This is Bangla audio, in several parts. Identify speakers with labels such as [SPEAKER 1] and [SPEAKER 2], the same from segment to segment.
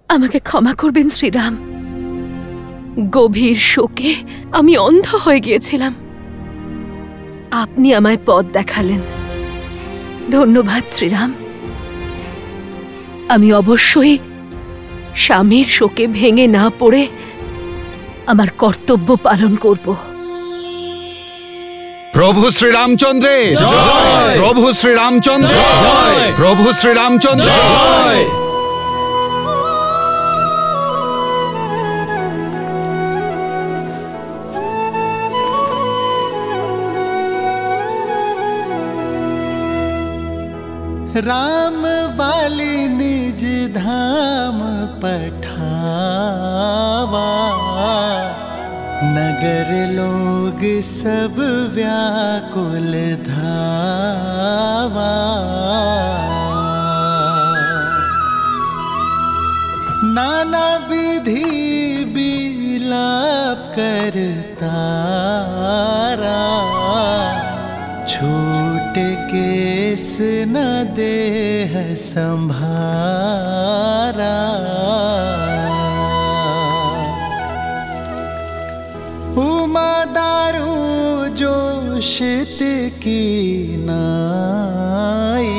[SPEAKER 1] আমাকে ক্ষমা করবেন শ্রীরাম। গভীর শোকে আমি অন্ধ হয়ে গিয়েছিলাম। আপনি আমায় পথ দেখালেন। ধন্যবাদ শ্রীরাম। আমি অবশ্যই স্বামীর শোকে ভেঙে না পড়ে আমার কর্তব্য পালন করব।
[SPEAKER 2] প্রভু শ্রীরামচন্দ্রের জয়। প্রভু শ্রীরামচন্দ্রের জয়। প্রভু শ্রীরামচন্দ্রের জয়।
[SPEAKER 3] राम बाली निज धाम पठावा, नगर लोग सब व्याकुल धावा। नाना विधि विलाप करतारा, छूट केस न देह संभारा। उमा दारू जोशित की नाई,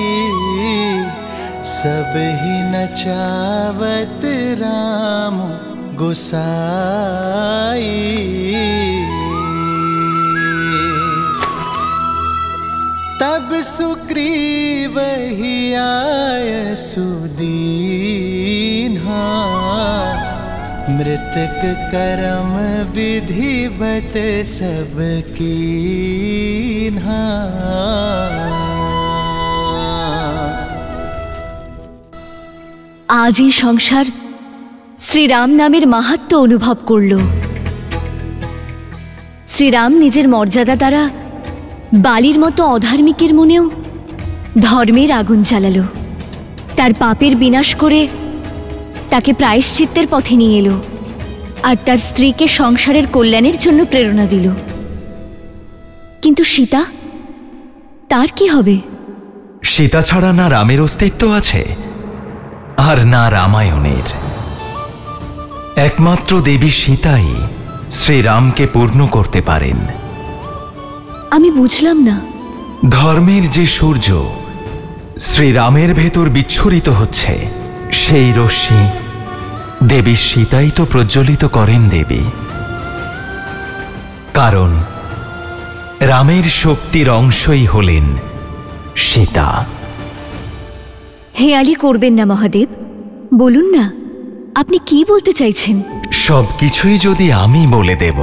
[SPEAKER 3] सब ही नचावत राम गोसाई। तब सुग्रीव ही आय सुदीन्हा, मृतक करम विधिवत सब कीन्हा।
[SPEAKER 4] आज এই সংসার শ্রীরাম নামের মাহাত্ম্য অনুভব করল। শ্রীরাম নিজের মর্যাদা দ্বারা বালির মতো অধার্মিকের মনেও ধর্মের আগুন জ্বালালো। তার পাপের বিনাশ করে তাকে প্রায়শ্চিত্তের পথে নিয়ে এলো, আর তার স্ত্রীকে সংসারের কল্যাণের জন্য প্রেরণা দিল। কিন্তু সীতা, তার কি হবে?
[SPEAKER 5] সীতা ছাড়া না রামের অস্তিত্ব আছে আর না রামায়ণের। একমাত্র দেবী সীতাই শ্রীরামকে পূর্ণ করতে পারেন।
[SPEAKER 4] আমি বুঝলাম না।
[SPEAKER 5] ধর্মের যে সূর্য শ্রীরামের ভেতর বিচ্ছুরিত হচ্ছে, সেই রশ্মি দেবী সীতাই তো প্রজ্বলিত করেন দেবী। কারণ রামের শক্তির অংশই হলেন সীতা।
[SPEAKER 4] হেয়ালি করবেন না মহাদেব, বলুন না আপনি কি বলতে চাইছেন।
[SPEAKER 5] সবকিছুই যদি আমি বলে দেব,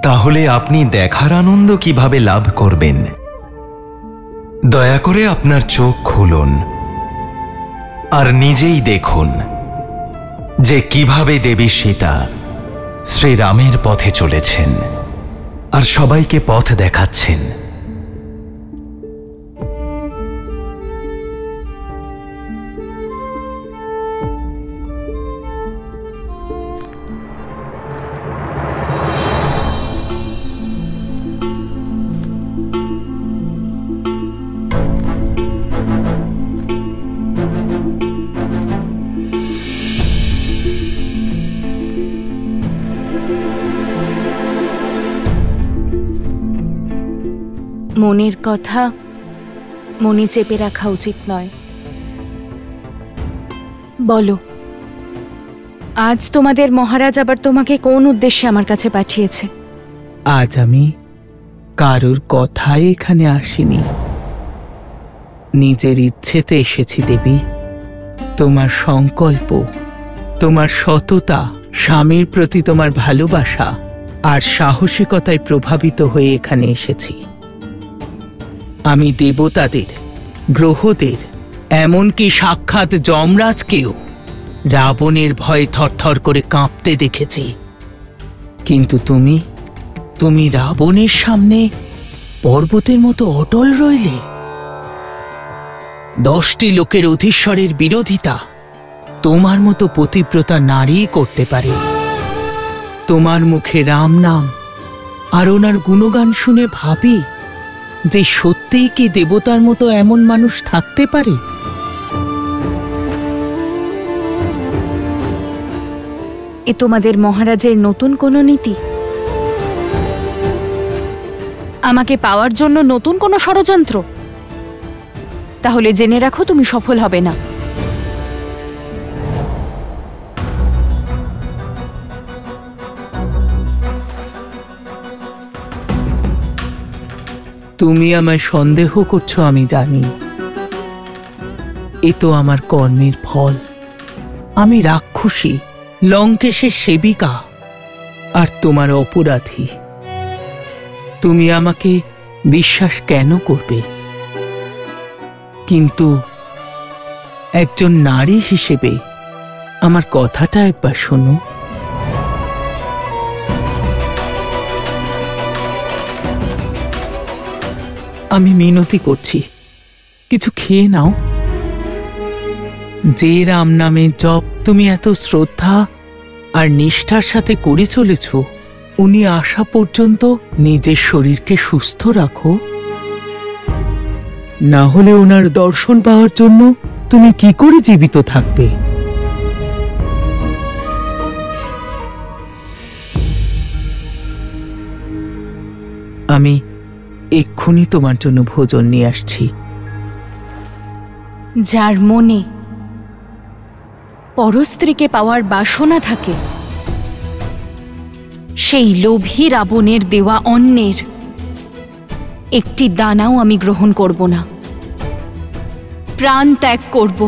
[SPEAKER 5] তাহলে আপনি দেখার আনন্দ কিভাবে লাভ করবেন? দয়া করে আপনার চোখ খুলুন আর নিজেই দেখুন যে কিভাবে দেবী সীতা শ্রীরামের পথে চলেছেন আর সবাইকে পথ দেখাচ্ছেন।
[SPEAKER 1] মনের কথা মনে চেপে রাখা উচিত নয়। বলো, আজ তোমাদের মহারাজ আবার তোমাকে কোন উদ্দেশ্যে আমার কাছে পাঠিয়েছে?
[SPEAKER 6] আজ আমি কারোর কথায় এখানে আসিনি, নিজের ইচ্ছেতে এসেছি দেবী। তোমার সংকল্প, তোমার সততা, স্বামীর প্রতি তোমার ভালোবাসা আর সাহসিকতায় প্রভাবিত হয়ে এখানে এসেছি। আমি দেবতাদের, গ্রহদের, এমনকি সাক্ষাৎ যমরাজকেও রাবণের ভয়ে থরথর করে কাঁপতে দেখেছি। কিন্তু তুমি রাবণের সামনে পর্বতের মতো অটল রইলে। 10টি লোকের অধীশ্বরের বিরোধিতা তোমার মতো পতিব্রতা নারী করতে পারে। তোমার মুখে রাম নাম আর ওনার গুণগান শুনে ভাবি যে সত্যিই কি দেবতার মতো এমন মানুষ থাকতে পারে?
[SPEAKER 7] এ তোমাদের মহারাজের নতুন কোনো নীতি? আমাকে পাওয়ার জন্য নতুন কোনো ষড়যন্ত্র? তাহলে জেনে রাখো, তুমি সফল হবে না।
[SPEAKER 6] তুমি আমায় সন্দেহ করছো, আমি জানি। এ তো আমার কর্মের ফল। আমি রাক্ষসী, লঙ্কেশের সেবিকা, আর তোমার অপরাধী। তুমি আমাকে বিশ্বাস কেন করবে? কিন্তু একজন নারী হিসেবে আমার কথাটা একবার শোনো। আমি মিনতি করছি, কিছু খেয়ে নাও। যে রাম নামে জপ তুমি এত শ্রদ্ধা আর নিষ্ঠার সাথে করে চলেছ, উনি আসা পর্যন্ত নিজের শরীরকে সুস্থ রাখো। না হলে ওনার দর্শন পাওয়ার জন্য তুমি কি করে জীবিত থাকবে? আমি এক্ষুনি তোমার জন্য ভোজন নিয়ে আসছি।
[SPEAKER 7] যার মনে পরস্ত্রীকে পাওয়ার বাসনা থাকে, সেই লোভী রাবণের দেওয়া অন্নের একটি দানাও আমি গ্রহণ করব না। প্রাণ ত্যাগ করব,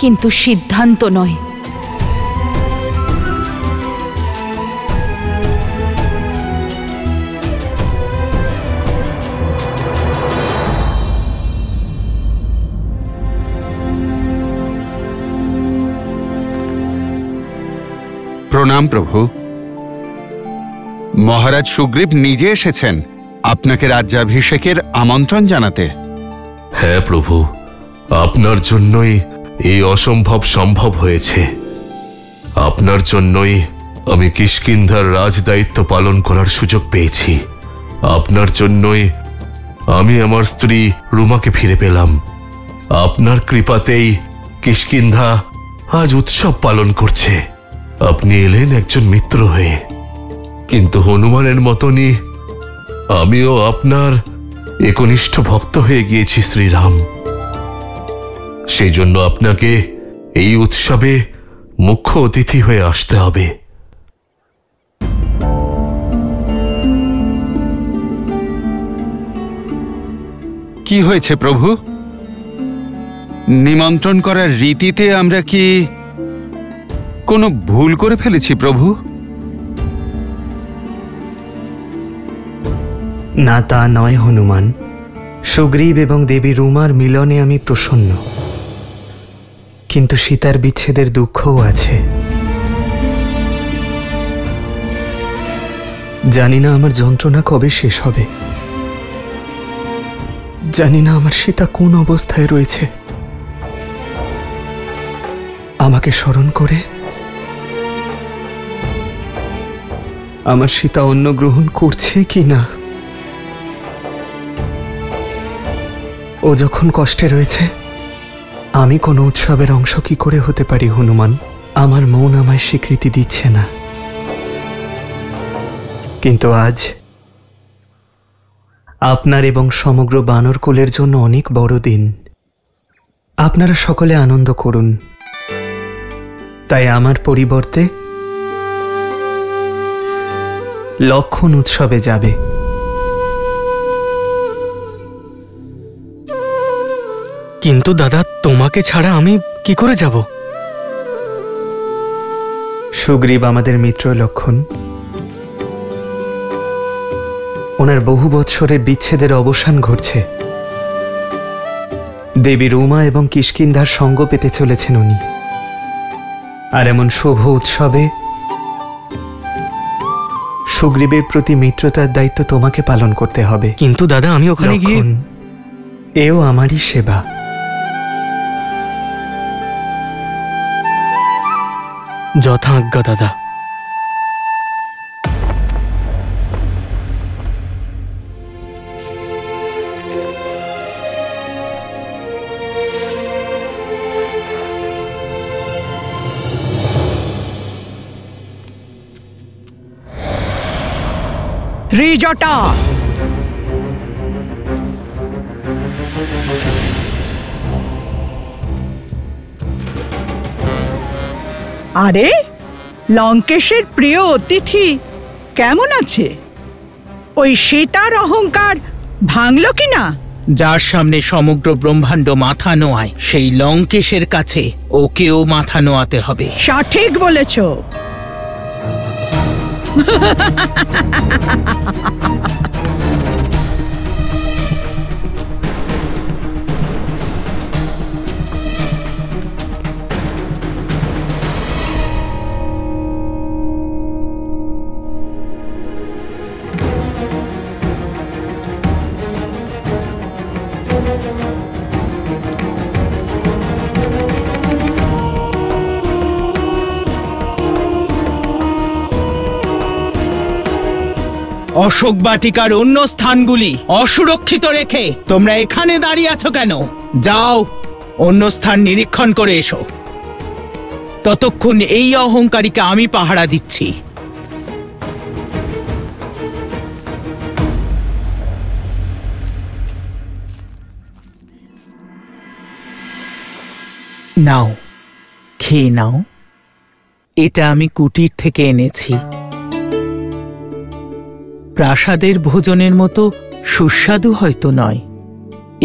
[SPEAKER 7] কিন্তু সিদ্ধান্ত নয়।
[SPEAKER 2] প্রণাম প্রভু। মহারাজ সুগ্রীব নিজে এসেছেন আপনাকে রাজ্যাভিষেকের আমন্ত্রণ জানাতে।
[SPEAKER 8] হ্যাঁ প্রভু, আপনার জন্যই এই অসম্ভব সম্ভব হয়েছে। আপনার জন্যই আমি কিষ্কিন্ধার রাজদায়িত্ব পালন করার সুযোগ পেয়েছি। আপনার জন্যই আমি আমার স্ত্রী রুমাকে ফিরে পেলাম। আপনার কৃপাতেই কিষ্কিন্ধা আজ উৎসব পালন করছে। আপনি এলেন একজন মিত্র হয়ে, কিন্তু হনুমানের মতনই আমিও আপনার একনিষ্ঠ ভক্ত হয়ে গিয়েছি শ্রীরাম। সেই জন্য আপনাকে এই উৎসবে মুখ্য অতিথি হয়ে আসতে হবে।
[SPEAKER 2] কি হয়েছে প্রভু? নিমন্ত্রণ করার রীতিতে আমরা কি কোনো ভুল করে ফেলেছি প্রভু?
[SPEAKER 9] না, তা নয় হনুমান। সুগ্রীব এবং দেবী রুমার মিলনে আমি প্রসন্ন, কিন্তু সীতার বিচ্ছেদের দুঃখও আছে। জানি না আমার যন্ত্রণা কবে শেষ হবে। জানি না আমার সীতা কোন অবস্থায় রয়েছে। আমাকে স্মরণ করে আমার সীতা অন্ন গ্রহণ করছে কি না। ও যখন কষ্টে রয়েছে, আমি কোনো উৎসবের অংশ কি করে হতে পারি হনুমান? আমার মন আমায় স্বীকৃতি দিচ্ছে না। কিন্তু আজ আপনার এবং সমগ্র বানরকুলের জন্য অনেক বড় দিন। আপনারা সকলে আনন্দ করুন। তাই আমার পরিবর্তে লক্ষণ উৎসবে যাবে।
[SPEAKER 10] কিন্তু দাদা, তোমাকে ছাড়া আমি কি করে যাব?
[SPEAKER 9] সুগ্রীব আমাদের মিত্র লক্ষণ। ওনার বহু বৎসরের বিচ্ছেদের অবসান ঘটছে। দেবী রুমা এবং কিষ্কিন্ধার সঙ্গ পেতে চলেছেন উনি। আর এমন শুভ উৎসবে সুগ্রীবের প্রতি মিত্রতার দায়িত্ব তোমাকে পালন করতে হবে।
[SPEAKER 10] কিন্তু দাদা, আমি ওখানে গিয়ে
[SPEAKER 9] এও আমারই সেবা।
[SPEAKER 10] যথাজ্ঞা দাদা।
[SPEAKER 11] ত্রিজটা। আরে লঙ্কেশের প্রিয় অতিথি কেমন আছে? ওই সীতার অহংকার ভাঙল কিনা?
[SPEAKER 6] যার সামনে সমগ্র ব্রহ্মাণ্ড মাথা নোয়ায় সেই লঙ্কেশের কাছে ওকেও মাথা নোয়াতে হবে।
[SPEAKER 11] সঠিক বলেছ।
[SPEAKER 6] অশোক বাটিকার অন্য স্থানগুলি অসুরক্ষিত রেখে তোমরা এখানে দাঁড়িয়ে আছো কেন? যাও, অন্য স্থান নিরীক্ষণ করে এসো। ততক্ষণ এই অহংকারীকে আমি পাহারা দিচ্ছি। নাও, খেয়ে নাও। এটা আমি কুটির থেকে এনেছি। প্রাসাদের ভোজনের মতো সুস্বাদু হয়তো নয়,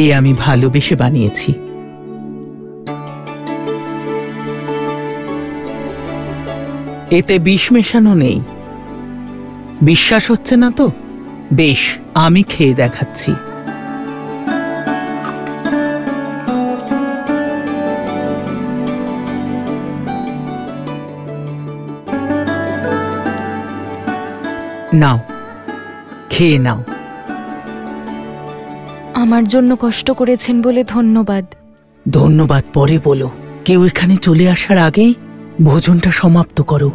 [SPEAKER 6] এ আমি ভালোবেসে বানিয়েছি। এতে বিষ মেশানো নেই। বিশ্বাস হচ্ছে না তো? বেশ, আমি খেয়ে দেখাচ্ছি। নাও, খেয়ে নাও।
[SPEAKER 7] আমার জন্য কষ্ট করেছেন বলে ধন্যবাদ।
[SPEAKER 6] ধন্যবাদ পরে বলো। কেউ এখানে চলে আসার আগেই ভোজনটা সমাপ্ত করো।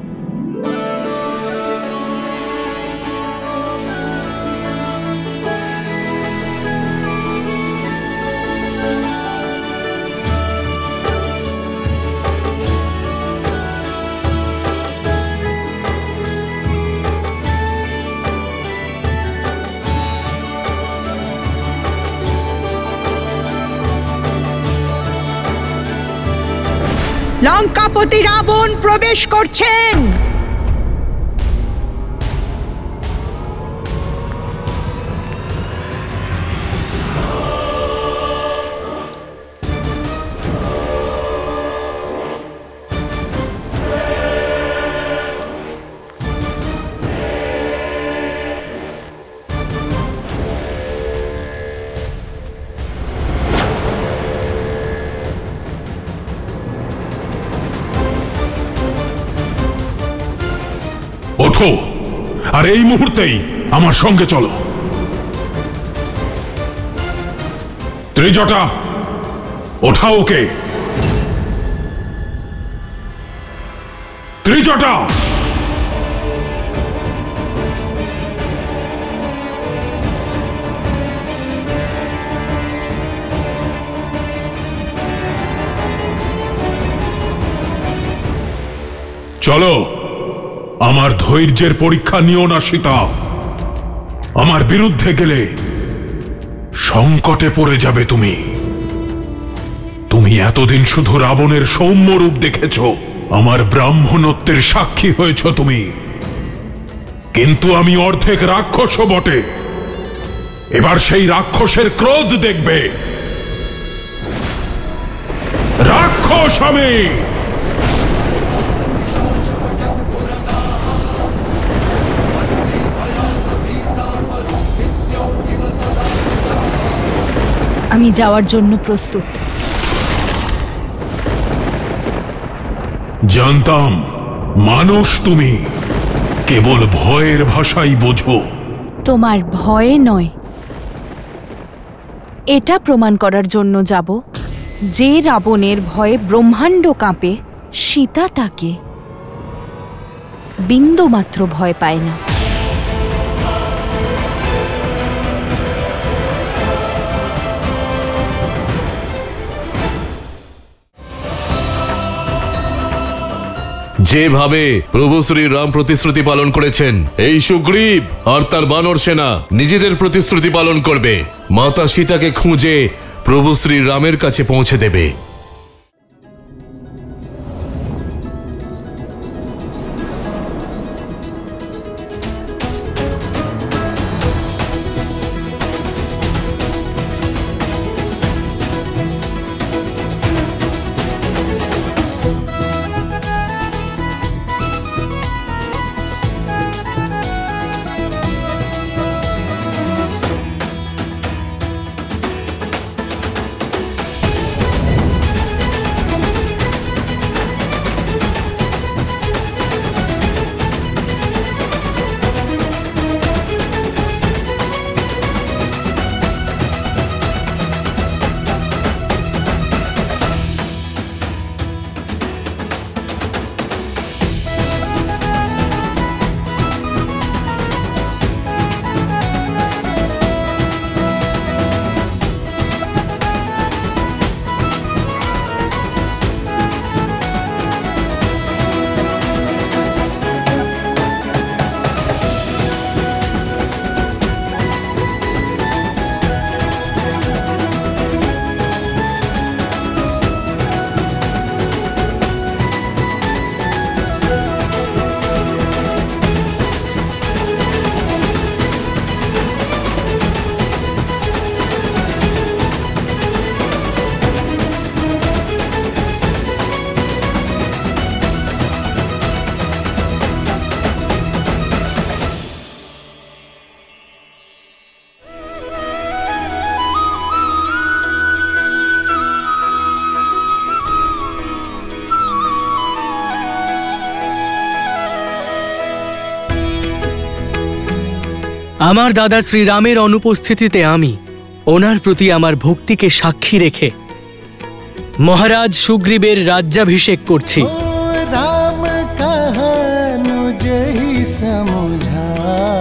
[SPEAKER 11] লঙ্কাপতি রাবণ প্রবেশ করছেন।
[SPEAKER 12] ওঠো, আর এই মুহূর্তেই আমার সঙ্গে চলো। ত্রিজটা, ওঠাও ওকে। ত্রিজটা, চলো। আমার ধৈর্যের পরীক্ষা নিও না সীতা। আমার বিরুদ্ধে গেলে সংকটে পড়ে যাবে তুমি। তুমি এতদিন শুধু রাবণের সৌম্য রূপ দেখেছ, আমার ব্রাহ্মণত্বের সাক্ষী হয়েছ তুমি। কিন্তু আমি অর্ধেক রাক্ষসও বটে। এবার সেই রাক্ষসের ক্রোধ দেখবে। রাক্ষস আমি।
[SPEAKER 7] আমি যাওয়ার জন্য প্রস্তুত।
[SPEAKER 12] জানতাম মানুষ তুমি, কেবল ভয়ের ভাষাই বোঝো।
[SPEAKER 7] তোমার ভয়ে নয়, এটা প্রমাণ করার জন্য যাব যে রাবণের ভয়ে ব্রহ্মাণ্ড কাঁপে, সীতা তাকে বিন্দুমাত্র ভয় পায় না।
[SPEAKER 8] যেভাবে প্রভু শ্রী রাম প্রতিশ্রুতি পালন করেছেন, এই সুগ্রীব আর তার বানর সেনা নিজেদের প্রতিশ্রুতি পালন করবে, মাতা সীতাকে খুঁজে প্রভু শ্রী রামের কাছে পৌঁছে দেবে।
[SPEAKER 10] আমার দাদা শ্রীরামের অনুপস্থিতিতে আমি ওনার প্রতি আমার ভক্তিকে সাক্ষী রেখে মহারাজ সুগ্রীবের রাজ্যাভিষেক করছি।
[SPEAKER 3] राम कहनु जहि समुझाई,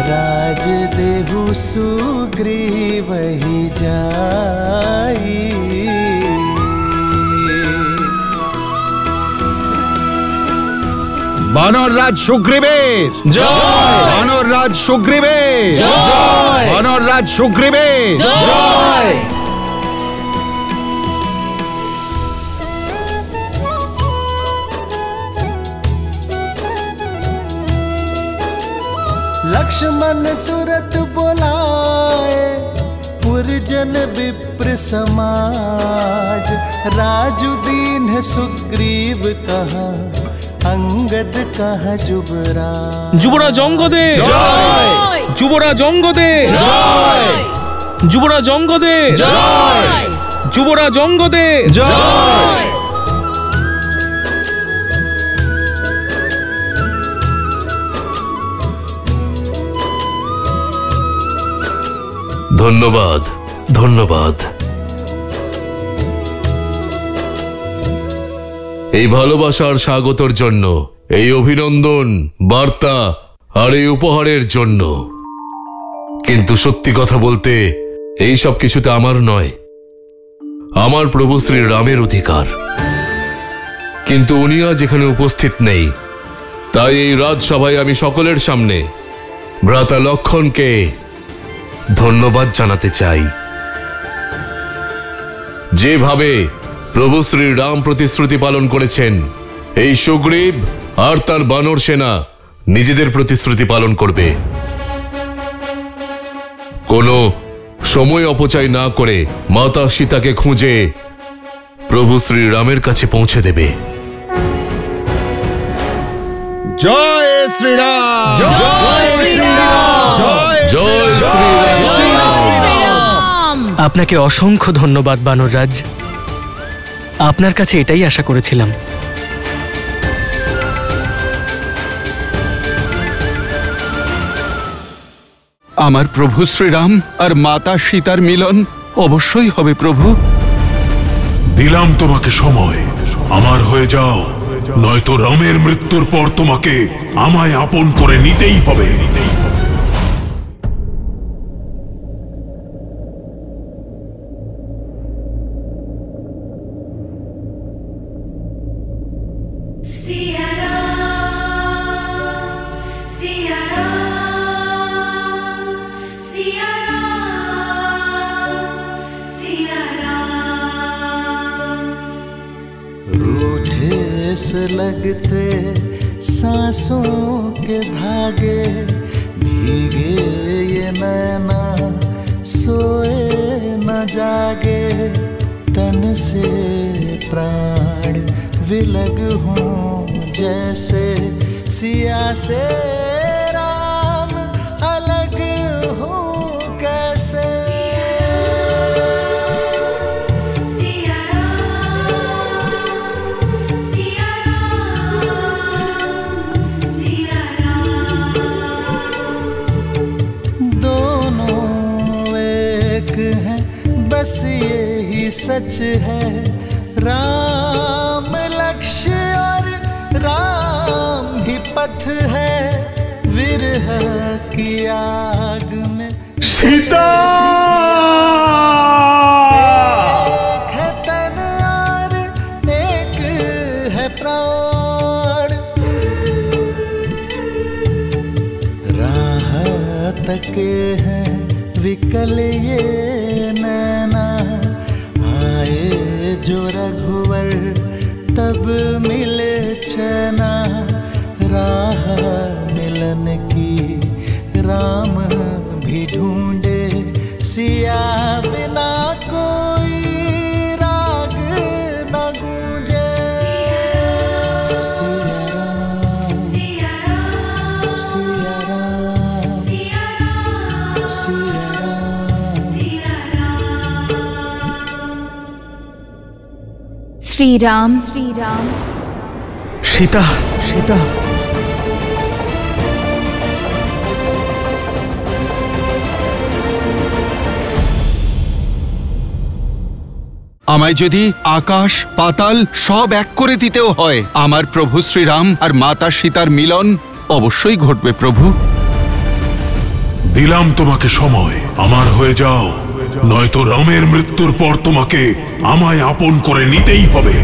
[SPEAKER 3] राज देहु सुग्रीव ही जाई।
[SPEAKER 2] বানররাজ সুগ্রীবের জয়, বানররাজ সুগ্রীবের জয়, বানররাজ সুগ্রীবের জয়।
[SPEAKER 3] लक्ष्मण तुरत बोलाए, पुरजन विप्र समाज, राजुदीन सुग्रीव कहा, अंगद कहा जुबराज।
[SPEAKER 10] যুবরাজ অঙ্গদের জয়, যুবরাজ অঙ্গদের জয়, যুবরাজ অঙ্গদের জয়, যুবরাজ অঙ্গদের জয়।
[SPEAKER 8] ধন্যবাদ, ধন্যবাদ। এই ভালোবাসার স্বাগতর জন্য, এই অভিনন্দন বার্তা আর এই উপহারের জন্য। কিন্তু সত্যি কথা বলতে এই সব কিছুতে আমার নয়, আমার প্রভু শ্রী রামের অধিকার। কিন্তু উনি আজ এখানে উপস্থিত নেই, তাই এই রাজসভায় আমি সকলের সামনে ভ্রাতা লক্ষণকে ধন্যবাদ জানাতে চাই। যেভাবে প্রভু শ্রী রাম প্রতিশ্রুতি পালন করেছেন, এই সুগ্রীব আর তার বানর সেনা নিজেদের প্রতিশ্রুতি পালন করবে, কোনো সময় অপচয় না করে মাতা সীতাকে খুঁজে প্রভু শ্রী রামের কাছে পৌঁছে দেবে।
[SPEAKER 2] জয় শ্রীরাম, জয় শ্রীরাম, জয় শ্রীরাম।
[SPEAKER 10] আপনাকে অসংখ্য ধন্যবাদ বানররাজ, আপনার কাছে এটাই আশা করেছিলাম।
[SPEAKER 2] আমার প্রভু শ্রীরাম আর মাতা সীতার মিলন অবশ্যই হবে প্রভু।
[SPEAKER 12] দিলাম তোমাকে সময়, আমার হয়ে যাও, নয়তো রামের মৃত্যুর পর তোমাকে আমায় আপন করে নিতেই হবে।
[SPEAKER 3] रूठे से लगते सांसों के धागे, भीगे ये नैना सोए न जागे, तन से प्राण विलग हों जैसे सिया से राम अलग हों कैसे। बस यही सच है, राम लक्ष्य और राम ही पथ है, विरह की आग में
[SPEAKER 12] सीता।
[SPEAKER 3] एक है तन और एक है प्राण, राह तके हैं विकल ये नैना, आए जो रघुवर तब मिले चैना, राह मिलन की राम भी ढूंढे, सिया बिना कोई राग न गूंजे। सिया राम सिया राम सिया राम सिया राम सिया
[SPEAKER 7] श्री राम श्री राम।
[SPEAKER 9] सीता सीता।
[SPEAKER 2] আমায় যদি আকাশ পাতাল সব এক করে দিতেও হয়, আমার প্রভু শ্রীরাম আর মাতা সীতার মিলন অবশ্যই ঘটবে প্রভু।
[SPEAKER 12] দিলাম তোমাকে সময়, আমার হয়ে যাও, নয়তো রামের মৃত্যুর পর তোমাকে আমায় আপন করে নিতেই হবে।